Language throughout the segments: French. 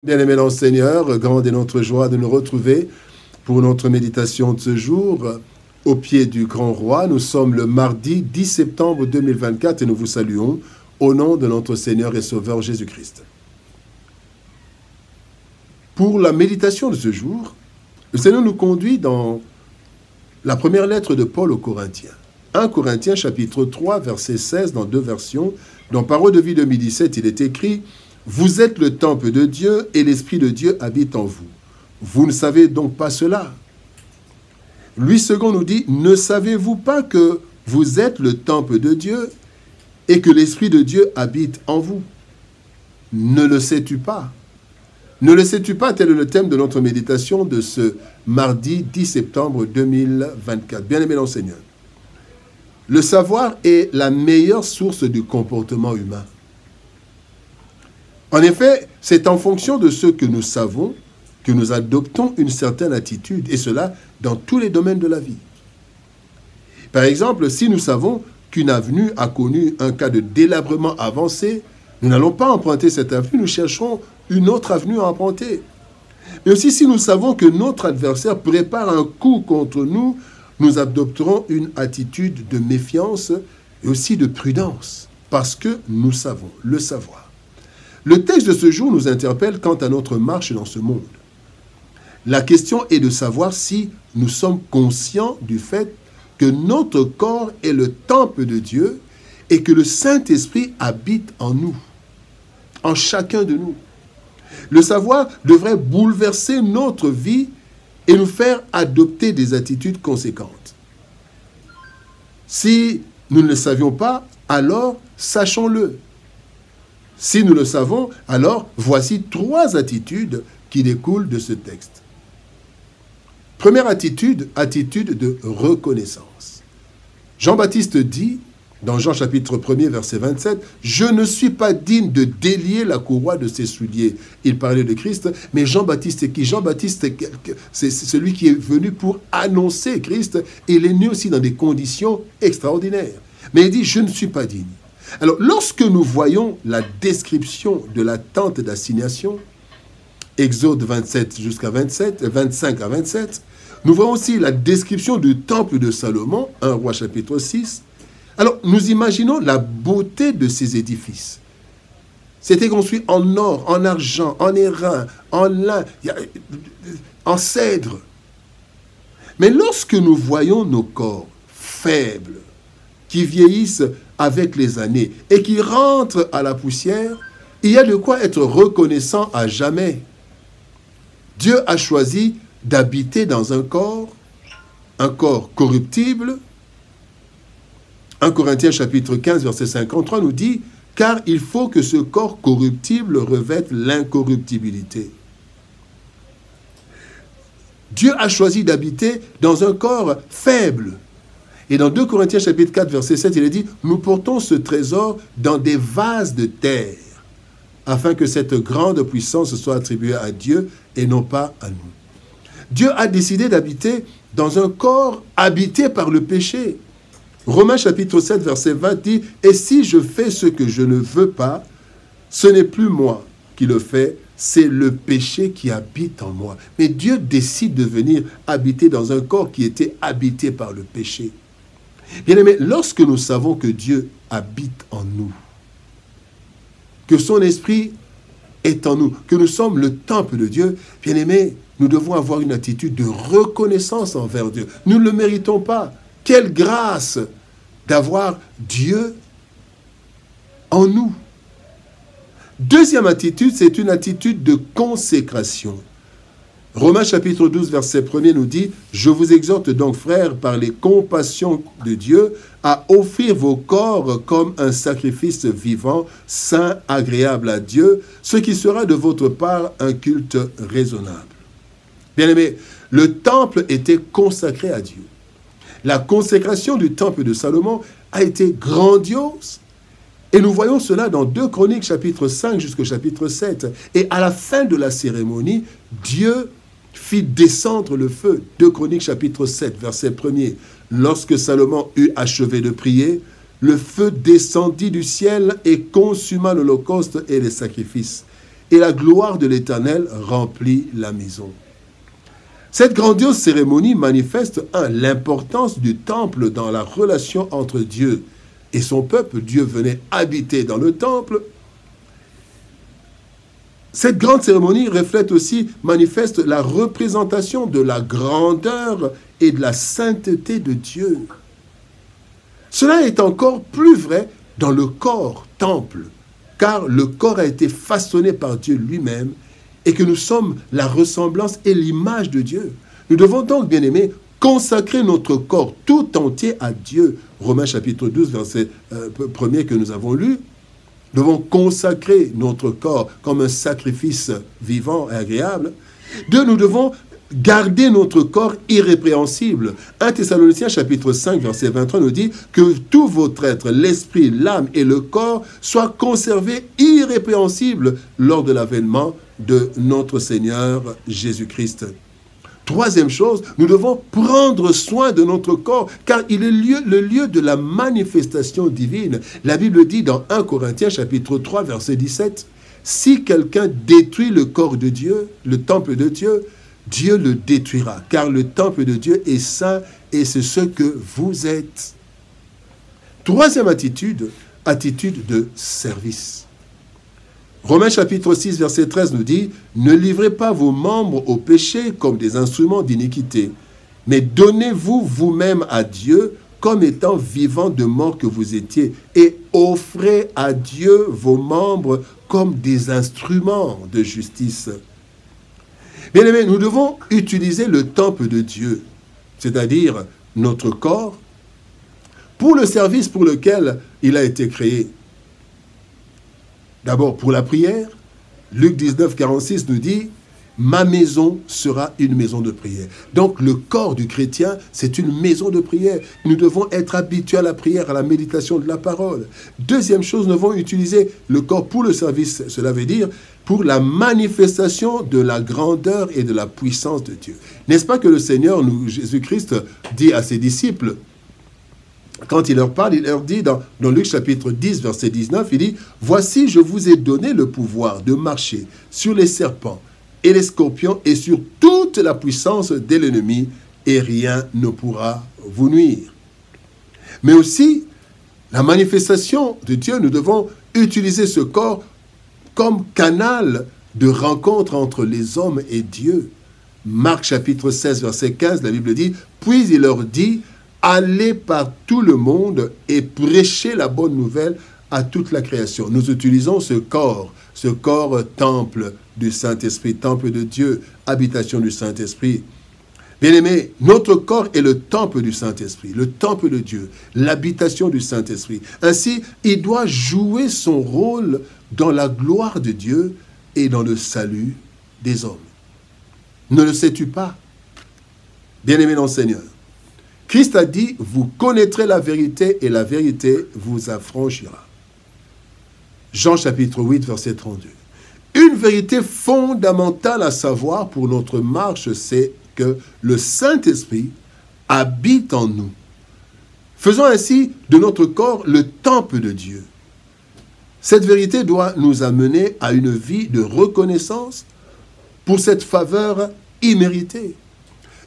Bien-aimés dans le Seigneur, grande est notre joie de nous retrouver pour notre méditation de ce jour au pied du Grand Roi. Nous sommes le mardi 10 septembre 2024 et nous vous saluons au nom de notre Seigneur et Sauveur Jésus-Christ. Pour la méditation de ce jour, le Seigneur nous conduit dans la première lettre de Paul aux Corinthiens. 1 Corinthiens chapitre 3 verset 16 dans deux versions. Dans Parole de vie 2017, il est écrit: vous êtes le temple de Dieu et l'Esprit de Dieu habite en vous. Vous ne savez donc pas cela. Louis II nous dit: ne savez-vous pas que vous êtes le temple de Dieu et que l'Esprit de Dieu habite en vous? Ne le sais-tu pas? Ne le sais-tu pas? Tel est le thème de notre méditation de ce mardi 10 septembre 2024. Bien-aimés dans le Seigneur, le savoir est la meilleure source du comportement humain. En effet, c'est en fonction de ce que nous savons que nous adoptons une certaine attitude, et cela dans tous les domaines de la vie. Par exemple, si nous savons qu'une avenue a connu un cas de délabrement avancé, nous n'allons pas emprunter cette avenue, nous chercherons une autre avenue à emprunter. Mais aussi, si nous savons que notre adversaire prépare un coup contre nous, nous adopterons une attitude de méfiance et aussi de prudence, parce que nous savons le savoir. Le texte de ce jour nous interpelle quant à notre marche dans ce monde. La question est de savoir si nous sommes conscients du fait que notre corps est le temple de Dieu et que le Saint-Esprit habite en nous, en chacun de nous. Le savoir devrait bouleverser notre vie et nous faire adopter des attitudes conséquentes. Si nous ne le savions pas, alors sachons-le. Si nous le savons, alors voici trois attitudes qui découlent de ce texte. Première attitude, attitude de reconnaissance. Jean-Baptiste dit, dans Jean chapitre 1er, verset 27, « Je ne suis pas digne de délier la courroie de ses souliers. » Il parlait de Christ, mais Jean-Baptiste est qui? Jean-Baptiste, c'est celui qui est venu pour annoncer Christ, et il est né aussi dans des conditions extraordinaires. Mais il dit, « Je ne suis pas digne. » Alors, lorsque nous voyons la description de la tente d'assignation, Exode 27 jusqu'à 25 à 27, nous voyons aussi la description du temple de Salomon, 1 Roi chapitre 6. Alors, nous imaginons la beauté de ces édifices. C'était construit en or, en argent, en airain, en lin, en cèdre. Mais lorsque nous voyons nos corps faibles, qui vieillissent avec les années et qui rentrent à la poussière, il y a de quoi être reconnaissant à jamais. Dieu a choisi d'habiter dans un corps corruptible. 1 Corinthiens chapitre 15, verset 53 nous dit « Car il faut que ce corps corruptible revête l'incorruptibilité. » Dieu a choisi d'habiter dans un corps faible. Et dans 2 Corinthiens chapitre 4, verset 7, il est dit « Nous portons ce trésor dans des vases de terre, afin que cette grande puissance soit attribuée à Dieu et non pas à nous. » Dieu a décidé d'habiter dans un corps habité par le péché. Romains chapitre 7, verset 20 dit « Et si je fais ce que je ne veux pas, ce n'est plus moi qui le fais, c'est le péché qui habite en moi. » Mais Dieu décide de venir habiter dans un corps qui était habité par le péché. Bien-aimés, lorsque nous savons que Dieu habite en nous, que son esprit est en nous, que nous sommes le temple de Dieu, bien-aimés, nous devons avoir une attitude de reconnaissance envers Dieu. Nous ne le méritons pas. Quelle grâce d'avoir Dieu en nous. Deuxième attitude, c'est une attitude de consécration. Romains chapitre 12, verset 1er nous dit « Je vous exhorte donc, frères, par les compassions de Dieu, à offrir vos corps comme un sacrifice vivant, saint, agréable à Dieu, ce qui sera de votre part un culte raisonnable. » Bien-aimés, le temple était consacré à Dieu. La consécration du temple de Salomon a été grandiose. Et nous voyons cela dans 2 Chroniques, chapitre 5 jusqu'au chapitre 7. Et à la fin de la cérémonie, Dieu fit descendre le feu. 2 Chroniques, chapitre 7, verset 1er. Lorsque Salomon eut achevé de prier, le feu descendit du ciel et consuma l'holocauste et les sacrifices. et la gloire de l'Éternel remplit la maison. Cette grandiose cérémonie manifeste l'importance du temple dans la relation entre Dieu et son peuple. Dieu venait habiter dans le temple. Cette grande cérémonie reflète aussi, manifeste la représentation de la grandeur et de la sainteté de Dieu. Cela est encore plus vrai dans le corps temple, car le corps a été façonné par Dieu lui-même et que nous sommes la ressemblance et l'image de Dieu. Nous devons donc, bien-aimés, consacrer notre corps tout entier à Dieu. Romains chapitre 12, verset 1er que nous avons lu. Nous devons consacrer notre corps comme un sacrifice vivant et agréable. Deux, nous devons garder notre corps irrépréhensible. 1 Thessaloniciens chapitre 5, verset 23 nous dit que tout votre être, l'esprit, l'âme et le corps soient conservés irrépréhensibles lors de l'avènement de notre Seigneur Jésus-Christ. Troisième chose, nous devons prendre soin de notre corps, car il est le lieu de la manifestation divine. La Bible dit dans 1 Corinthiens chapitre 3, verset 17, « Si quelqu'un détruit le corps de Dieu, le temple de Dieu, Dieu le détruira, car le temple de Dieu est saint et c'est ce que vous êtes. » Troisième attitude, attitude de service. Romains chapitre 6, verset 13 nous dit « Ne livrez pas vos membres au péché comme des instruments d'iniquité, mais donnez-vous vous-même à Dieu comme étant vivants de mort que vous étiez, et offrez à Dieu vos membres comme des instruments de justice. » Bien-aimés, nous devons utiliser le temple de Dieu, c'est-à-dire notre corps, pour le service pour lequel il a été créé. D'abord, pour la prière, Luc 19, 46 nous dit « Ma maison sera une maison de prière. » Donc, le corps du chrétien, c'est une maison de prière. Nous devons être habitués à la prière, à la méditation de la parole. Deuxième chose, nous devons utiliser le corps pour le service. Cela veut dire pour la manifestation de la grandeur et de la puissance de Dieu. N'est-ce pas que le Seigneur, Jésus-Christ, dit à ses disciples, quand il leur parle, il leur dit dans Luc chapitre 10, verset 19, il dit « Voici, je vous ai donné le pouvoir de marcher sur les serpents et les scorpions et sur toute la puissance de l'ennemi, et rien ne pourra vous nuire. » Mais aussi, la manifestation de Dieu, nous devons utiliser ce corps comme canal de rencontre entre les hommes et Dieu. Marc chapitre 16, verset 15, la Bible dit « Puis il leur dit, allez par tout le monde et prêchez la bonne nouvelle à toute la création. » Nous utilisons ce corps temple du Saint-Esprit, temple de Dieu, habitation du Saint-Esprit. Bien-aimés, notre corps est le temple du Saint-Esprit, le temple de Dieu, l'habitation du Saint-Esprit. Ainsi, il doit jouer son rôle dans la gloire de Dieu et dans le salut des hommes. Ne le sais-tu pas, bien-aimé dans le Seigneur? Christ a dit, vous connaîtrez la vérité et la vérité vous affranchira. Jean chapitre 8, verset 32. Une vérité fondamentale à savoir pour notre marche, c'est que le Saint-Esprit habite en nous. Faisons ainsi de notre corps le temple de Dieu. Cette vérité doit nous amener à une vie de reconnaissance pour cette faveur imméritée.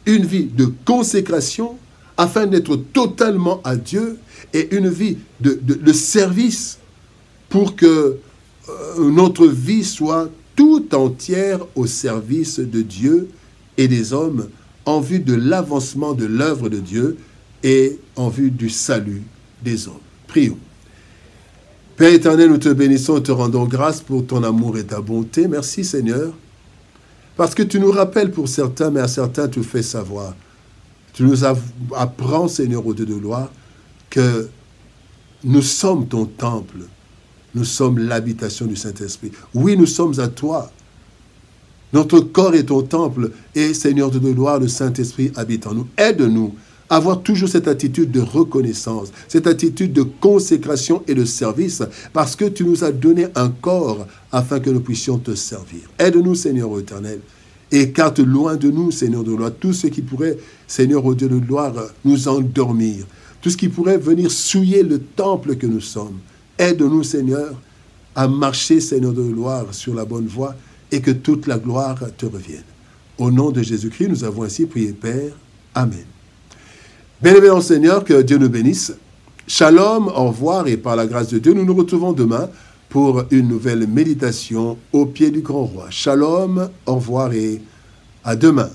Une vie de consécration afin d'être totalement à Dieu et une vie de service pour que notre vie soit tout entière au service de Dieu et des hommes en vue de l'avancement de l'œuvre de Dieu et en vue du salut des hommes. Prions. Père éternel, nous te bénissons et te rendons grâce pour ton amour et ta bonté. Merci Seigneur, parce que tu nous rappelles pour certains, mais à certains tu fais savoir. Tu nous apprends, Seigneur, au Dieu de gloire, que nous sommes ton temple. Nous sommes l'habitation du Saint-Esprit. Oui, nous sommes à toi. Notre corps est ton temple. Et, Seigneur de gloire, le Saint-Esprit habite en nous. Aide-nous à avoir toujours cette attitude de reconnaissance, cette attitude de consécration et de service, parce que tu nous as donné un corps afin que nous puissions te servir. Aide-nous, Seigneur éternel. Et écarte loin de nous, Seigneur de gloire, tout ce qui pourrait, Seigneur, au Dieu de gloire, nous endormir. Tout ce qui pourrait venir souiller le temple que nous sommes. Aide-nous, Seigneur, à marcher, Seigneur de gloire, sur la bonne voie et que toute la gloire te revienne. Au nom de Jésus-Christ, nous avons ainsi prié, Père. Amen. Bien-aimés Seigneur, que Dieu nous bénisse. Shalom, au revoir et par la grâce de Dieu, nous nous retrouvons demain pour une nouvelle méditation au pied du grand roi. Shalom, au revoir et à demain.